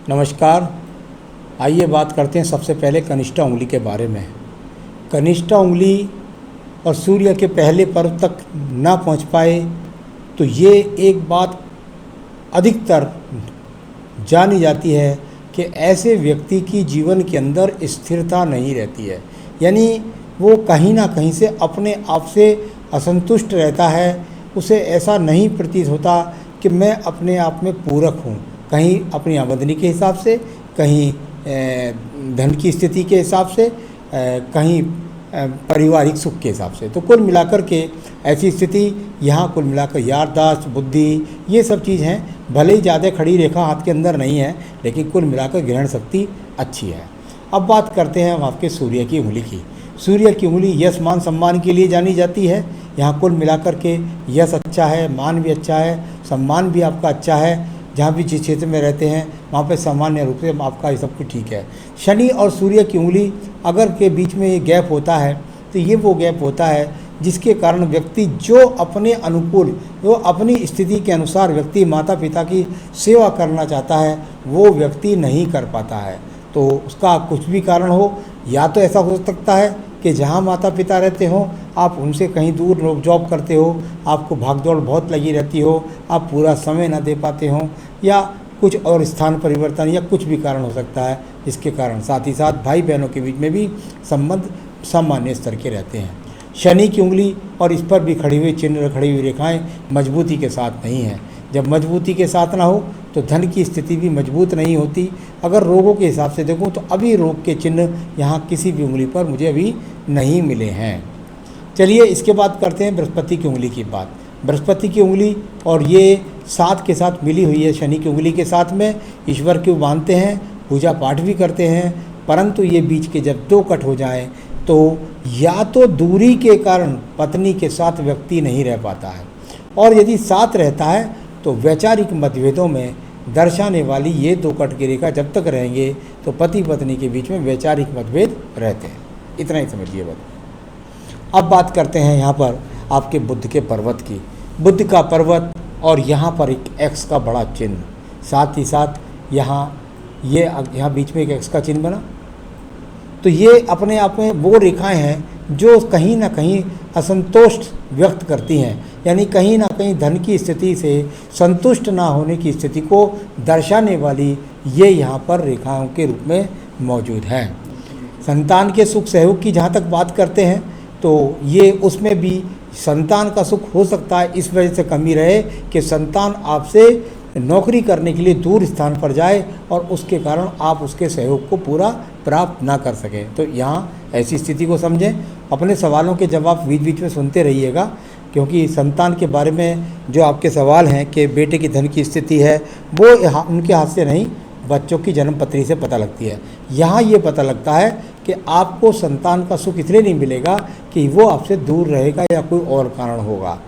नमस्कार। आइए बात करते हैं सबसे पहले कनिष्ठा उंगली के बारे में। कनिष्ठा उंगली और सूर्य के पहले पर्व तक ना पहुंच पाए तो ये एक बात अधिकतर जानी जाती है कि ऐसे व्यक्ति की जीवन के अंदर स्थिरता नहीं रहती है, यानी वो कहीं ना कहीं से अपने आप से असंतुष्ट रहता है। उसे ऐसा नहीं प्रतीत होता कि मैं अपने आप में पूरक हूँ, कहीं अपनी आमदनी के हिसाब से, कहीं धन की स्थिति के हिसाब से, कहीं पारिवारिक सुख के हिसाब से। तो कुल मिलाकर के ऐसी स्थिति यहाँ कुल मिलाकर याददाश्त, बुद्धि, ये सब चीज़ हैं। भले ही ज़्यादा खड़ी रेखा हाथ के अंदर नहीं है, लेकिन कुल मिलाकर ग्रहण शक्ति अच्छी है। अब बात करते हैं हम आपके सूर्य की उंगली की। सूर्य की उंगली यश मान सम्मान के लिए जानी जाती है। यहाँ कुल मिलाकर के यश अच्छा है, मान भी अच्छा है, सम्मान भी आपका अच्छा है। जहाँ भी जिस क्षेत्र में रहते हैं वहाँ पे सामान्य रूप से आपका ये सब कुछ ठीक है। शनि और सूर्य की उंगली अगर के बीच में ये गैप होता है तो ये वो गैप होता है जिसके कारण व्यक्ति जो अपने अनुकूल, जो अपनी स्थिति के अनुसार व्यक्ति माता पिता की सेवा करना चाहता है वो व्यक्ति नहीं कर पाता है। तो उसका कुछ भी कारण हो, या तो ऐसा हो सकता है कि जहाँ माता पिता रहते हों आप उनसे कहीं दूर जॉब करते हो, आपको भागदौड़ बहुत लगी रहती हो, आप पूरा समय ना दे पाते हों, या कुछ और स्थान परिवर्तन या कुछ भी कारण हो सकता है जिसके कारण। साथ ही साथ भाई बहनों के बीच में भी संबंध सामान्य स्तर के रहते हैं। शनि की उंगली और इस पर भी खड़ी हुई चिन्ह, खड़ी हुई रेखाएं मजबूती के साथ नहीं हैं। जब मजबूती के साथ ना हो तो धन की स्थिति भी मजबूत नहीं होती। अगर रोगों के हिसाब से देखूं तो अभी रोग के चिन्ह यहाँ किसी भी उंगली पर मुझे अभी नहीं मिले हैं। चलिए इसके बाद करते हैं बृहस्पति की उंगली की बात। बृहस्पति की उंगली और ये साथ के साथ मिली हुई है शनि की उंगली के साथ में। ईश्वर को मानते हैं, पूजा पाठ भी करते हैं, परंतु ये बीच के जब दो कट हो जाएं तो या तो दूरी के कारण पत्नी के साथ व्यक्ति नहीं रह पाता है, और यदि साथ रहता है तो वैचारिक मतभेदों में दर्शाने वाली ये दो कट की रेखा जब तक रहेंगे तो पति पत्नी के बीच में वैचारिक मतभेद रहते हैं। इतना ही समझिए बस। अब बात करते हैं यहाँ पर आपके बुध के पर्वत की। बुध का पर्वत और यहाँ पर एक एक्स का बड़ा चिन्ह, साथ ही साथ यहाँ बीच में एक एक्स का चिन्ह बना। तो ये अपने आप में वो रेखाएं हैं जो कहीं ना कहीं असंतोष व्यक्त करती हैं, यानी कहीं ना कहीं धन की स्थिति से संतुष्ट ना होने की स्थिति को दर्शाने वाली ये यहाँ पर रेखाओं के रूप में मौजूद हैं। संतान के सुख सहयोग की जहाँ तक बात करते हैं तो ये उसमें भी संतान का सुख हो सकता है इस वजह से कमी रहे कि संतान आपसे नौकरी करने के लिए दूर स्थान पर जाए और उसके कारण आप उसके सहयोग को पूरा प्राप्त ना कर सकें। तो यहाँ ऐसी स्थिति को समझें। अपने सवालों के जवाब बीच बीच में सुनते रहिएगा, क्योंकि संतान के बारे में जो आपके सवाल हैं कि बेटे की धन की स्थिति है वो उनके हाथ से नहीं, बच्चों की जन्म पत्री से पता लगती है। यहाँ ये पता लगता है कि आपको संतान का सुख इसलिए नहीं मिलेगा कि वो आपसे दूर रहेगा या कोई और कारण होगा।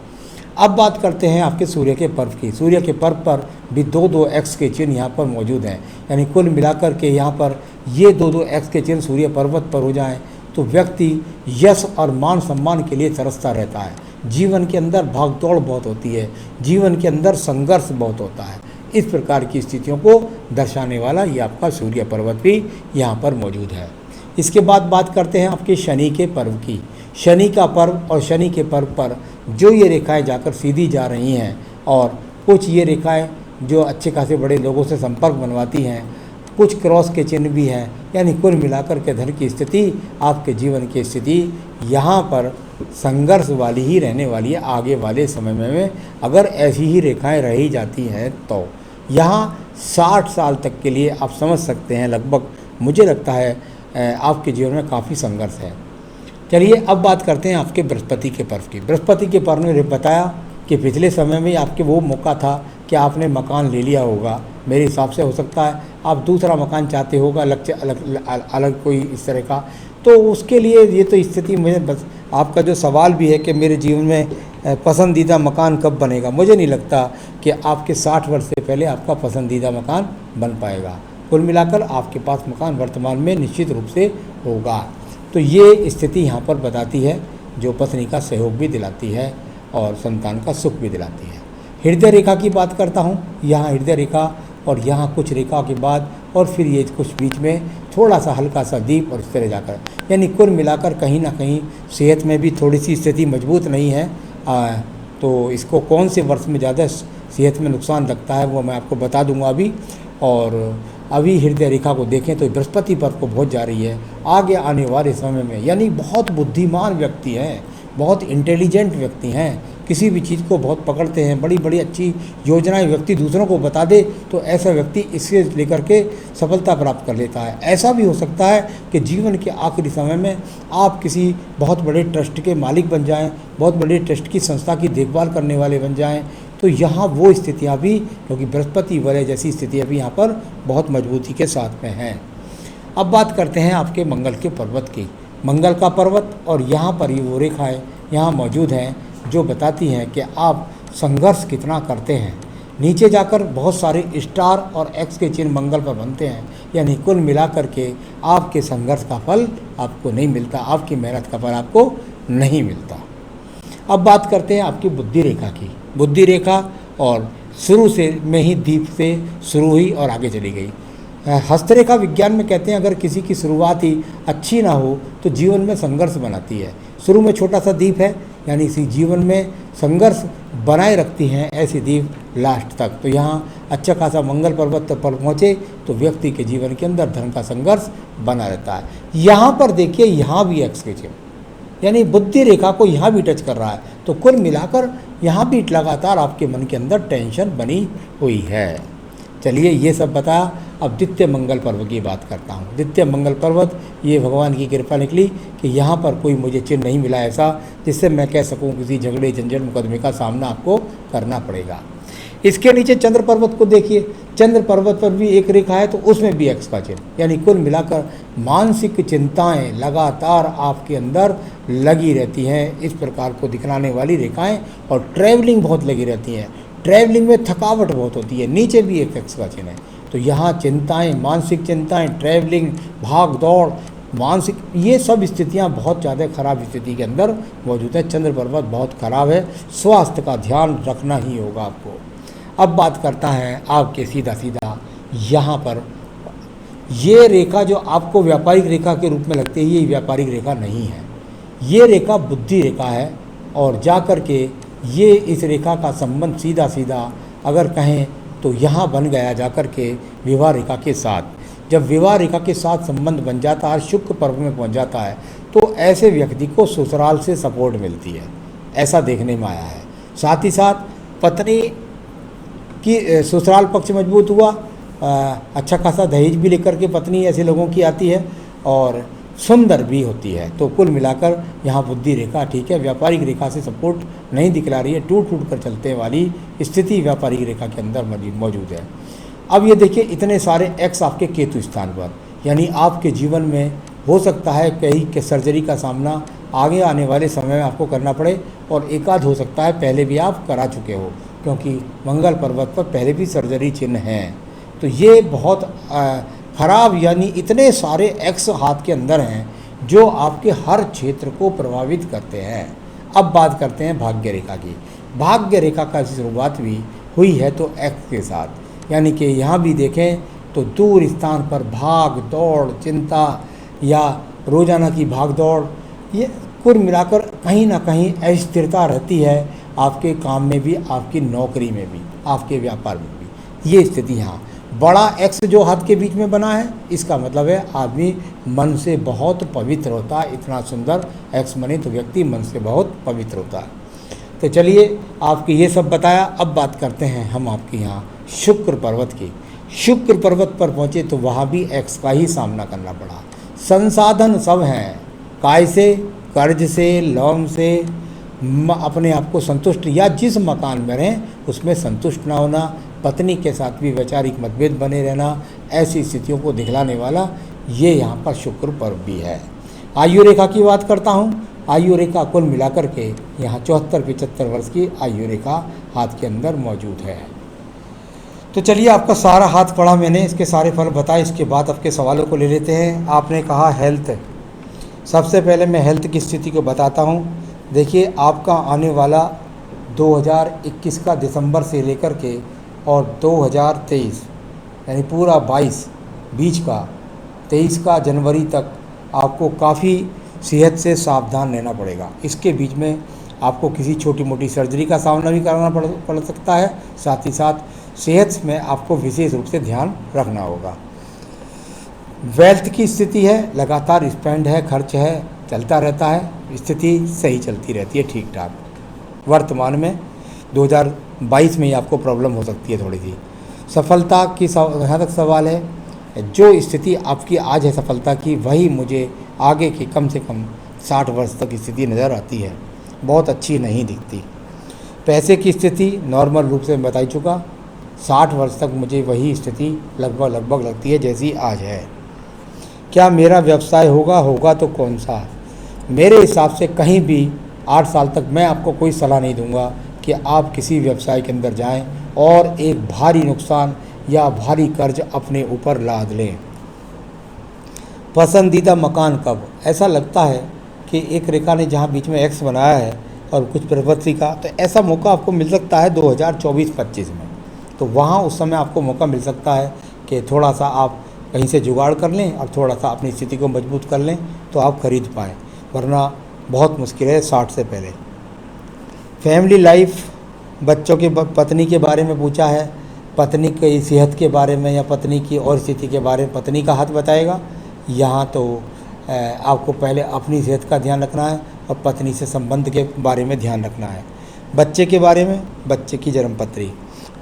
अब बात करते हैं आपके सूर्य के पर्व की। सूर्य के पर्व पर भी दो एक्स के चिन्ह यहाँ पर मौजूद हैं, यानी कुल मिलाकर के यहाँ पर ये दो एक्स के चिन्ह सूर्य पर्वत पर हो जाएं तो व्यक्ति यश और मान सम्मान के लिए तरसता रहता है। जीवन के अंदर भागदौड़ बहुत होती है, जीवन के अंदर संघर्ष बहुत होता है। इस प्रकार की स्थितियों को दर्शाने वाला ये आपका सूर्य पर्वत भी यहाँ पर मौजूद है। इसके बाद बात करते हैं आपके शनि के पर्व की। शनि का पर्व और शनि के पर्व पर जो ये रेखाएं जाकर सीधी जा रही हैं, और कुछ ये रेखाएं जो अच्छे खासे बड़े लोगों से संपर्क बनवाती हैं, कुछ क्रॉस के चिन्ह भी हैं, यानी कुल मिलाकर के धन की स्थिति, आपके जीवन की स्थिति यहाँ पर संघर्ष वाली ही रहने वाली है। आगे वाले समय में अगर ऐसी ही रेखाएं रही जाती हैं तो यहाँ 60 साल तक के लिए आप समझ सकते हैं लगभग, मुझे लगता है आपके जीवन में काफ़ी संघर्ष है। चलिए अब बात करते हैं आपके बृहस्पति के पर्व की। बृहस्पति के पर्व ने बताया कि पिछले समय में आपके वो मौका था कि आपने मकान ले लिया होगा। मेरे हिसाब से हो सकता है आप दूसरा मकान चाहते होगा, लक्ष्य अलग कोई इस तरह का। तो उसके लिए ये तो स्थिति मुझे बस, आपका जो सवाल भी है कि मेरे जीवन में पसंदीदा मकान कब बनेगा, मुझे नहीं लगता कि आपके 60 वर्ष से पहले आपका पसंदीदा मकान बन पाएगा। कुल मिलाकर आपके पास मकान वर्तमान में निश्चित रूप से होगा। तो ये स्थिति यहाँ पर बताती है जो पत्नी का सहयोग भी दिलाती है और संतान का सुख भी दिलाती है। हृदय रेखा की बात करता हूँ। यहाँ हृदय रेखा और यहाँ कुछ रेखा के बाद और फिर ये कुछ बीच में थोड़ा सा हल्का सा दीप और इस तरह जाकर, यानी कुल मिलाकर कहीं ना कहीं सेहत में भी थोड़ी सी स्थिति मजबूत नहीं है। तो इसको कौन से वर्ष में ज़्यादा सेहत में नुकसान लगता है वो मैं आपको बता दूंगा अभी। और अभी हृदय रेखा को देखें तो बृहस्पति पर को बहुत जा रही है आगे आने वाले समय में, यानी बहुत बुद्धिमान व्यक्ति हैं, बहुत इंटेलिजेंट व्यक्ति हैं, किसी भी चीज़ को बहुत पकड़ते हैं, बड़ी बड़ी अच्छी योजनाएं व्यक्ति दूसरों को बता दे तो ऐसा व्यक्ति इससे लेकर के सफलता प्राप्त कर लेता है। ऐसा भी हो सकता है कि जीवन के आखिरी समय में आप किसी बहुत बड़े ट्रस्ट के मालिक बन जाएं, बहुत बड़े ट्रस्ट की संस्था की देखभाल करने वाले बन जाएं। तो यहाँ वो स्थितियाँ भी, क्योंकि बृहस्पति वलय जैसी स्थितियाँ भी यहाँ पर बहुत मजबूती के साथ में हैं। अब बात करते हैं आपके मंगल के पर्वत की। मंगल का पर्वत और यहाँ पर ये वो रेखाएँ यहाँ मौजूद हैं जो बताती हैं कि आप संघर्ष कितना करते हैं। नीचे जाकर बहुत सारे स्टार और एक्स के चिन्ह मंगल पर बनते हैं, यानी कुल मिलाकर के आपके संघर्ष का फल आपको नहीं मिलता, आपकी मेहनत का फल आपको नहीं मिलता। अब बात करते हैं आपकी बुद्धि रेखा की। बुद्धि रेखा और शुरू से में ही दीप से शुरू हुई और आगे चली गई। हस्तरेखा विज्ञान में कहते हैं अगर किसी की शुरुआत ही अच्छी ना हो तो जीवन में संघर्ष बनाती है। शुरू में छोटा सा दीप है, यानी इसी जीवन में संघर्ष बनाए रखती हैं ऐसी दीप लास्ट तक। तो यहाँ अच्छा खासा मंगल पर्वत पर पहुँचे तो व्यक्ति के जीवन के अंदर धर्म का संघर्ष बना रहता है। यहाँ पर देखिए, यहाँ भी एक्स के चिन्ह, यानी बुद्धि रेखा को यहाँ भी टच कर रहा है। तो कुल मिलाकर यहाँ भी लगातार आपके मन के अंदर टेंशन बनी हुई है। चलिए ये सब बताया, अब द्वितीय मंगल पर्व की बात करता हूँ। द्वितीय मंगल पर्वत ये भगवान की कृपा निकली कि यहाँ पर कोई मुझे चिन्ह नहीं मिला ऐसा जिससे मैं कह सकूँ किसी झगड़े झंझट मुकदमे का सामना आपको करना पड़ेगा। इसके नीचे चंद्र पर्वत को देखिए, चंद्र पर्वत पर भी एक रेखा है तो उसमें भी एक्स का चिन्ह, यानी कुल मिलाकर मानसिक चिंताएं लगातार आपके अंदर लगी रहती हैं। इस प्रकार को दिखलाने वाली रेखाएं, और ट्रैवलिंग बहुत लगी रहती हैं, ट्रैवलिंग में थकावट बहुत होती है। नीचे भी एक एक्स का चिन्ह है। तो यहाँ चिंताएं, मानसिक चिंताएं, ट्रैवलिंग, भाग दौड़, मानसिक, ये सब स्थितियाँ बहुत ज़्यादा खराब स्थिति के अंदर मौजूद है। चंद्र पर्वत बहुत खराब है, स्वास्थ्य का ध्यान रखना ही होगा आपको। अब बात करता है आपके सीधा सीधा यहाँ पर ये रेखा जो आपको व्यापारिक रेखा के रूप में लगती है, ये व्यापारिक रेखा नहीं है, ये रेखा बुद्धि रेखा है। और जा कर के ये इस रेखा का संबंध सीधा सीधा अगर कहें तो यहाँ बन गया जा कर के विवाह रेखा के साथ। जब विवाह रेखा के साथ संबंध बन जाता है, शुक्र पर्व में पहुँच जाता है, तो ऐसे व्यक्ति को ससुराल से सपोर्ट मिलती है, ऐसा देखने में आया है। साथ ही साथ पत्नी कि ससुराल पक्ष मजबूत हुआ, अच्छा खासा दहेज भी लेकर के पत्नी ऐसे लोगों की आती है और सुंदर भी होती है। तो कुल मिलाकर यहाँ बुद्धि रेखा ठीक है, व्यापारिक रेखा से सपोर्ट नहीं दिखला रही है, टूट टूट कर चलते वाली स्थिति व्यापारिक रेखा के अंदर मौजूद है। अब ये देखिए इतने सारे एक्स आपके केतु स्थान पर, यानी आपके जीवन में हो सकता है कई के सर्जरी का सामना आगे आने वाले समय में आपको करना पड़े, और एकाध हो सकता है पहले भी आप करा चुके हो, क्योंकि मंगल पर्वत पर पहले भी सर्जरी चिन्ह हैं। तो ये बहुत खराब, यानी इतने सारे एक्स हाथ के अंदर हैं जो आपके हर क्षेत्र को प्रभावित करते हैं। अब बात करते हैं भाग्य रेखा की। भाग्य रेखा का शुरुआत भी हुई है तो एक्स के साथ, यानी कि यहाँ भी देखें तो दूर स्थान पर भाग दौड़, चिंता या रोजाना की भाग दौड़, ये कुल मिलाकर कहीं ना कहीं अस्थिरता रहती है आपके काम में भी, आपकी नौकरी में भी, आपके व्यापार में भी। ये स्थिति यहाँ बड़ा एक्स जो हाथ के बीच में बना है, इसका मतलब है आदमी मन से बहुत पवित्र होता है। इतना सुंदर एक्स बने तो व्यक्ति मन से बहुत पवित्र होता है। तो चलिए आपके ये सब बताया। अब बात करते हैं हम आपके यहाँ शुक्र पर्वत की। शुक्र पर्वत पर पहुँचे तो वहाँ भी एक्स का ही सामना करना पड़ा। संसाधन सब हैं, काय से, कर्ज से, लोन से, अपने आप को संतुष्ट या जिस मकान में रहें उसमें संतुष्ट ना होना, पत्नी के साथ भी वैचारिक मतभेद बने रहना, ऐसी स्थितियों को दिखलाने वाला ये यहाँ पर शुक्र पर्व भी है। आयु रेखा की बात करता हूँ। आयु रेखा कुल मिलाकर के यहाँ 74-75 वर्ष की आयु रेखा हाथ के अंदर मौजूद है। तो चलिए आपका सारा हाथ पढ़ा मैंने, इसके सारे फल बताए, इसके बाद आपके सवालों को ले लेते हैं। आपने कहा हेल्थ, सबसे पहले मैं हेल्थ की स्थिति को बताता हूँ। देखिए आपका आने वाला 2021 का दिसंबर से लेकर के और 2023 यानी पूरा 22 बीच का 23 का जनवरी तक आपको काफ़ी सेहत से सावधान रहना पड़ेगा। इसके बीच में आपको किसी छोटी मोटी सर्जरी का सामना भी करना पड़ सकता है। साथ ही साथ सेहत में आपको विशेष रूप से ध्यान रखना होगा। वेल्थ की स्थिति है, लगातार स्पेंड है, खर्च है, चलता रहता है, स्थिति सही चलती रहती है ठीक ठाक। वर्तमान में 2022 में ही आपको प्रॉब्लम हो सकती है थोड़ी सी। सफलता की जहाँ तक सवाल है, जो स्थिति आपकी आज है सफलता की, वही मुझे आगे की कम से कम 60 वर्ष तक स्थिति नज़र आती है, बहुत अच्छी नहीं दिखती। पैसे की स्थिति नॉर्मल रूप से मैं बता ही चुका, 60 वर्ष तक मुझे वही स्थिति लगभग लगती है जैसी आज है। क्या मेरा व्यवसाय होगा तो कौन सा? मेरे हिसाब से कहीं भी 8 साल तक मैं आपको कोई सलाह नहीं दूंगा कि आप किसी व्यवसाय के अंदर जाएं और एक भारी नुकसान या भारी कर्ज अपने ऊपर लाद लें। पसंदीदा मकान कब? ऐसा लगता है कि एक रेखा ने जहां बीच में एक्स बनाया है और कुछ प्रवृत्ति का, तो ऐसा मौका आपको मिल सकता है 2024-25 में। तो वहाँ उस समय आपको मौका मिल सकता है कि थोड़ा सा आप कहीं से जुगाड़ कर लें और थोड़ा सा अपनी स्थिति को मजबूत कर लें तो आप खरीद पाएँ, वरना बहुत मुश्किल है 60 से पहले। फैमिली लाइफ, बच्चों के पत्नी के बारे में पूछा है, पत्नी की सेहत के बारे में या पत्नी की और स्थिति के बारे में पत्नी का हाथ बताएगा। यहाँ तो आपको पहले अपनी सेहत का ध्यान रखना है और पत्नी से संबंध के बारे में ध्यान रखना है। बच्चे के बारे में बच्चे की जन्मपत्री,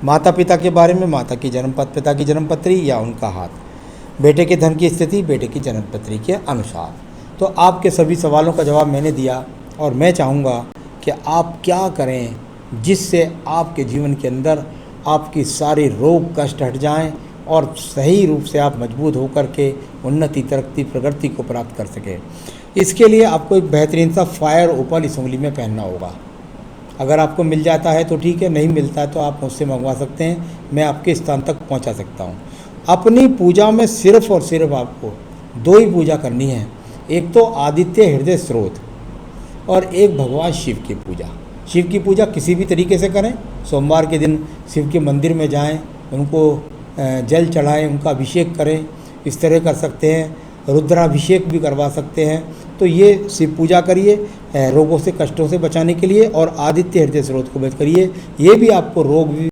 माता पिता के बारे में माता की पिता की जन्मपत्री या उनका हाथ, बेटे के धन की स्थिति बेटे की जन्मपत्री के अनुसार। तो आपके सभी सवालों का जवाब मैंने दिया और मैं चाहूँगा कि आप क्या करें जिससे आपके जीवन के अंदर आपकी सारी रोग कष्ट हट जाएं और सही रूप से आप मजबूत होकर के उन्नति तरक्की प्रगति को प्राप्त कर सकें। इसके लिए आपको एक बेहतरीन सा फायर ओपल इस उंगली में पहनना होगा। अगर आपको मिल जाता है तो ठीक है, नहीं मिलता है तो आप मुझसे मंगवा सकते हैं, मैं आपके स्थान तक पहुंचा सकता हूं। अपनी पूजा में सिर्फ और सिर्फ आपको 2 ही पूजा करनी है, एक तो आदित्य हृदय स्रोत और एक भगवान शिव की पूजा। शिव की पूजा किसी भी तरीके से करें, सोमवार के दिन शिव के मंदिर में जाएं, उनको जल चढ़ाएं, उनका अभिषेक करें, इस तरह कर सकते हैं। रुद्राभिषेक भी करवा सकते हैं। तो ये शिव पूजा करिए रोगों से कष्टों से बचाने के लिए, और आदित्य हृदय स्रोत को बच करिए, ये भी आपको रोग